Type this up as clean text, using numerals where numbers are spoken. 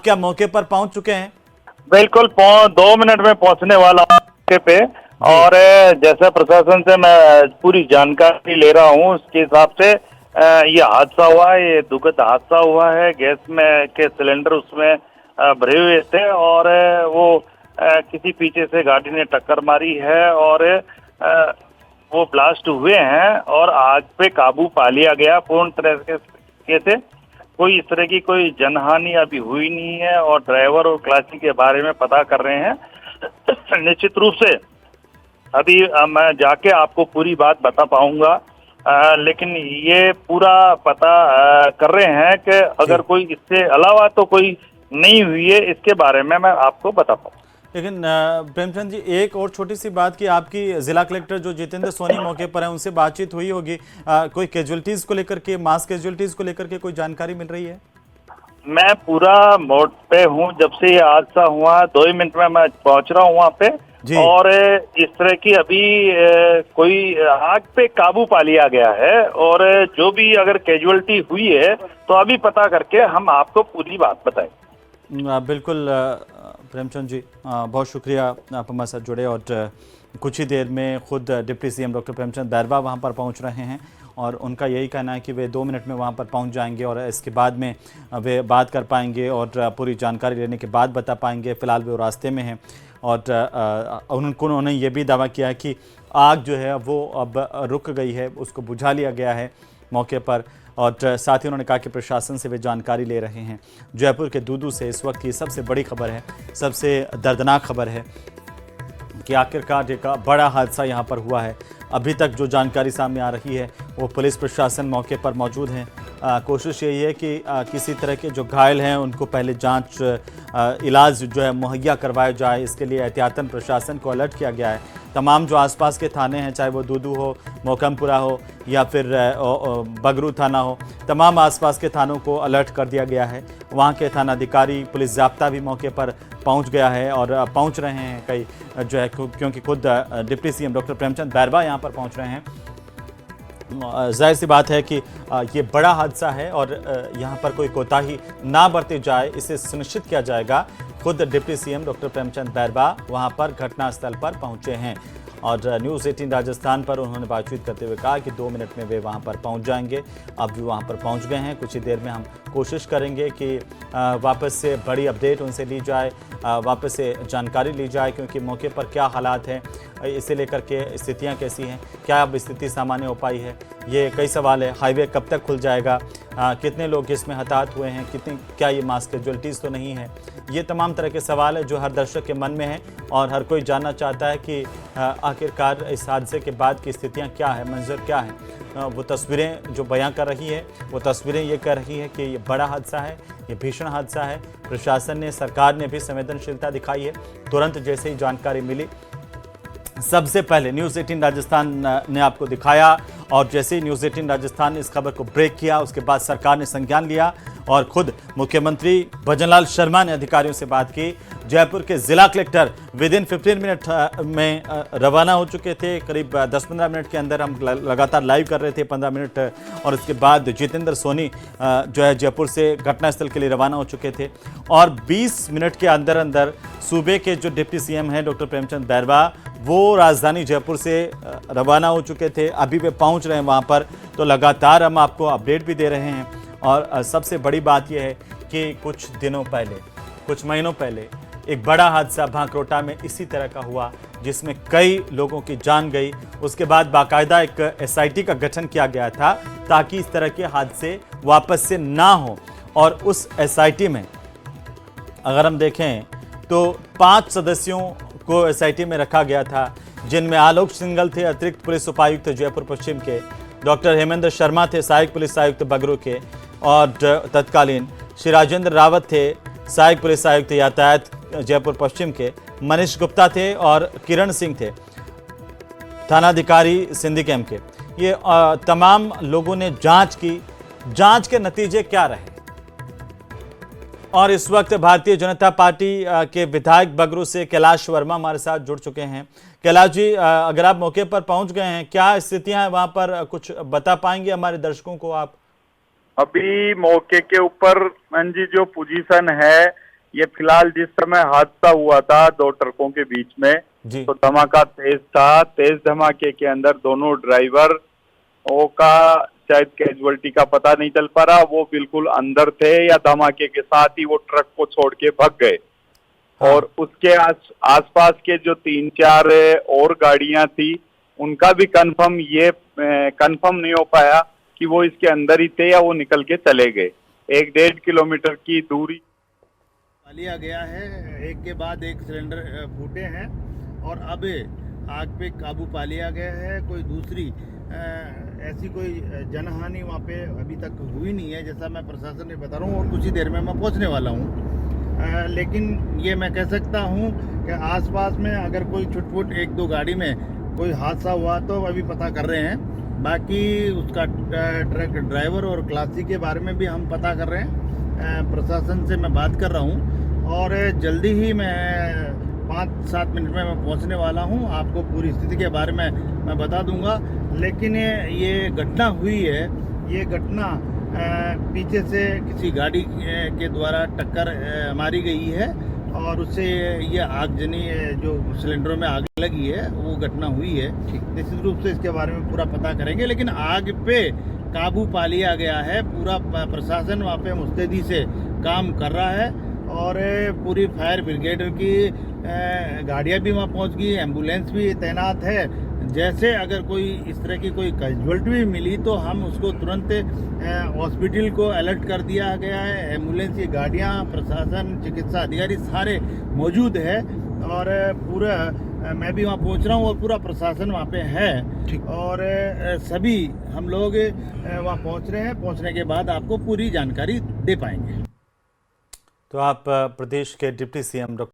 आप क्या मौके पर पहुंच चुके हैं? बिल्कुल 2 मिनट में पहुंचने वाला हूं मौके पे। जी। और जैसे प्रशासन से मैं पूरी जानकारी ले रहा हूं, उसके हिसाब से ये हादसा हुआ है, ये दुखद हादसा हुआ है। गैस में के सिलेंडर उसमें भरे हुए थे और वो किसी पीछे से गाड़ी ने टक्कर मारी है और वो ब्लास्ट हुए हैं और आग पे काबू पा लिया गया पूर्ण तरीके से। कोई इस तरह की कोई जनहानि अभी हुई नहीं है और ड्राइवर और खलासी के बारे में पता कर रहे हैं। निश्चित रूप से अभी मैं जाके आपको पूरी बात बता पाऊंगा, लेकिन ये पूरा पता कर रहे हैं कि अगर जी। कोई इससे अलावा तो कोई नहीं हुई है, इसके बारे में मैं आपको बता पाऊँ। लेकिन प्रेमचंद जी, एक और छोटी सी बात कि आपकी जिला कलेक्टर जो जितेंद्र सोनी मौके पर है, उनसे बातचीत हुई होगी। कोई कैजुअलिटीज को लेकर के, मास कैजुअलिटीज को लेकर के कोई जानकारी मिल रही है? मैं पूरा मोड पे हूँ, जब से ये हादसा हुआ 2 ही मिनट में मैं पहुंच रहा हूँ वहाँ पे। जी। और इस तरह की अभी कोई आग पे काबू पा लिया गया है और जो भी अगर कैजुअलिटी हुई है तो अभी पता करके हम आपको पूरी बात बताएं। बिल्कुल प्रेमचंद जी, बहुत शुक्रिया आप हमारे साथ जुड़े। और कुछ ही देर में खुद deputy CM doctor Premchand Bairwa वहां पर पहुंच रहे हैं और उनका यही कहना है कि वे 2 मिनट में वहां पर पहुंच जाएंगे और इसके बाद में वे बात कर पाएंगे और पूरी जानकारी लेने के बाद बता पाएंगे। फिलहाल वो रास्ते में हैं और उन्होंने ये भी दावा किया है कि आग जो है वो अब रुक गई है, उसको बुझा लिया गया है मौके पर। और साथ ही उन्होंने कहा कि प्रशासन से वे जानकारी ले रहे हैं। जयपुर के दूदू से इस वक्त की सबसे बड़ी खबर है, सबसे दर्दनाक खबर है कि आखिरकार एक बड़ा हादसा यहाँ पर हुआ है। अभी तक जो जानकारी सामने आ रही है वो पुलिस प्रशासन मौके पर मौजूद है। कोशिश यही है कि किसी तरह के जो घायल हैं उनको पहले जांच इलाज जो है मुहैया करवाया जाए। इसके लिए एहतियातन प्रशासन को अलर्ट किया गया है। तमाम जो आसपास के थाने हैं, चाहे वो दूदू हो, मोकमपुरा हो या फिर बगरू थाना हो, तमाम आसपास के थानों को अलर्ट कर दिया गया है। वहाँ के थानाधिकारी, पुलिस ज़ाब्ता भी मौके पर पहुँच गया है और पहुँच रहे हैं कई जो है, क्योंकि खुद deputy CM doctor Premchand Bairwa यहाँ पर पहुँच रहे हैं। जाहिर सी बात है कि ये बड़ा हादसा है और यहाँ पर कोई कोताही ना बरती जाए, इसे सुनिश्चित किया जाएगा। खुद deputy CM doctor Premchand Bairwa वहाँ पर घटनास्थल पर पहुँचे हैं और न्यूज़ 18 राजस्थान पर उन्होंने बातचीत करते हुए कहा कि 2 मिनट में वे वहाँ पर पहुँच जाएंगे। अब भी वहाँ पर पहुँच गए हैं। कुछ ही देर में हम कोशिश करेंगे कि वापस से बड़ी अपडेट उनसे ली जाए, वापस से जानकारी ली जाए, क्योंकि मौके पर क्या हालात हैं, इसे लेकर के स्थितियाँ कैसी हैं, क्या अब स्थिति सामान्य हो पाई है, ये कई सवाल है। हाईवे कब तक खुल जाएगा, कितने लोग इसमें हताहत हुए हैं, कितनी, क्या ये मास कैजुअलिटीज़ तो नहीं है, ये तमाम तरह के सवाल है जो हर दर्शक के मन में है और हर कोई जानना चाहता है कि आखिरकार इस हादसे के बाद की स्थितियाँ क्या है, मंजर क्या है। वो तस्वीरें जो बयां कर रही है, वो तस्वीरें ये कह रही है कि ये बड़ा हादसा है, ये भीषण हादसा है। प्रशासन ने, सरकार ने भी संवेदनशीलता दिखाई है। तुरंत जैसे ही जानकारी मिली, सबसे पहले न्यूज़ 18 राजस्थान ने आपको दिखाया और जैसे ही न्यूज़ 18 राजस्थान ने इस खबर को ब्रेक किया, उसके बाद सरकार ने संज्ञान लिया और खुद मुख्यमंत्री भजनलाल शर्मा ने अधिकारियों से बात की। जयपुर के जिला कलेक्टर विदिन 15 मिनट में रवाना हो चुके थे। करीब 10-15 मिनट के अंदर हम लगातार लाइव कर रहे थे, 15 मिनट, और उसके बाद जितेंद्र सोनी जो है जयपुर से घटनास्थल के लिए रवाना हो चुके थे और 20 मिनट के अंदर अंदर सूबे के जो डिप्टी सीएम हैं डॉक्टर प्रेमचंद बैरवा, वो राजधानी जयपुर से रवाना हो चुके थे। अभी वे पहुंच रहे हैं वहां पर, तो लगातार हम आपको अपडेट भी दे रहे हैं। और सबसे बड़ी बात यह है कि कुछ दिनों पहले, कुछ महीनों पहले एक बड़ा हादसा भांकरोटा में इसी तरह का हुआ, जिसमें कई लोगों की जान गई। उसके बाद बाकायदा एक एसआईटी का गठन किया गया था ताकि इस तरह के हादसे वापस से ना हो। और उस एसआईटी में अगर हम देखें तो 5 सदस्यों को एसआईटी में रखा गया था, जिनमें आलोक सिंघल थे अतिरिक्त पुलिस उपायुक्त जयपुर पश्चिम के, डॉक्टर हेमेंद्र शर्मा थे सहायक पुलिस आयुक्त बगरू के, और तत्कालीन श्री राजेंद्र रावत थे सहायक पुलिस आयुक्त यातायात जयपुर पश्चिम के, मनीष गुप्ता थे और किरण सिंह थे थानाधिकारी सिंधी कैंप के। ये तमाम लोगों ने जांच की। जांच के नतीजे क्या रहे? और इस वक्त भारतीय जनता पार्टी के विधायक बगरू से कैलाश वर्मा हमारे साथ जुड़ चुके हैं। कैलाश जी, अगर आप मौके पर पहुंच गए हैं, क्या स्थितियां हैं वहां पर, कुछ बता पाएंगे हमारे दर्शकों को आप? अभी मौके के ऊपर जी जो पोजीशन है ये फिलहाल जिस समय हादसा हुआ था दो ट्रकों के बीच में, जी। तो धमाका तेज था। तेज धमाके के अंदर दोनों ड्राइवर का शायद कैजुअलिटी का पता नहीं चल पा रहा, वो बिल्कुल अंदर थे या धमाके के साथ ही वो ट्रक को छोड़ के भाग गए। हाँ। और उसके आसपास के जो 3-4 और गाड़ियां थी, उनका भी कंफर्म नहीं हो पाया कि वो इसके अंदर ही थे या वो निकल के चले गए। 1-1.5 किलोमीटर की दूरी लिया गया है, एक के बाद एक सिलेंडर फूटे हैं और अब आग पे काबू पा लिया गया है। कोई दूसरी ऐसी कोई जनहानि वहाँ पे अभी तक हुई नहीं है, जैसा मैं प्रशासन ने बता रहा हूँ, और कुछ ही देर में मैं पहुँचने वाला हूँ। लेकिन ये मैं कह सकता हूँ कि आसपास में अगर कोई छुटपुट 1-2 गाड़ी में कोई हादसा हुआ तो अभी पता कर रहे हैं। बाकी उसका ट्रक ड्राइवर और क्लासी के बारे में भी हम पता कर रहे हैं। प्रशासन से मैं बात कर रहा हूँ और जल्दी ही मैं 5-7 मिनट में मैं पहुंचने वाला हूं। आपको पूरी स्थिति के बारे में मैं बता दूंगा। लेकिन ये घटना हुई है, ये घटना पीछे से किसी गाड़ी के द्वारा टक्कर मारी गई है और उससे ये आगजनी जो सिलेंडरों में आग लगी है वो घटना हुई है। निश्चित रूप से इसके बारे में पूरा पता करेंगे, लेकिन आग पे काबू पा लिया गया है। पूरा प्रशासन वहाँ पे मुस्तैदी से काम कर रहा है और पूरी फायर ब्रिगेड की गाड़ियाँ भी वहाँ पहुँच गई, एम्बुलेंस भी तैनात है। जैसे अगर कोई इस तरह की कोई कैजुअलिटी भी मिली तो हम उसको तुरंत हॉस्पिटल को अलर्ट कर दिया गया है। एम्बुलेंस की गाड़ियाँ, प्रशासन, चिकित्सा अधिकारी सारे मौजूद है और पूरा मैं भी वहाँ पहुँच रहा हूँ और पूरा प्रशासन वहाँ पे है और सभी हम लोग वहाँ पहुँच रहे हैं। पहुँचने के बाद आपको पूरी जानकारी दे पाएंगे। तो आप प्रदेश के डिप्टी सीएम डॉक्टर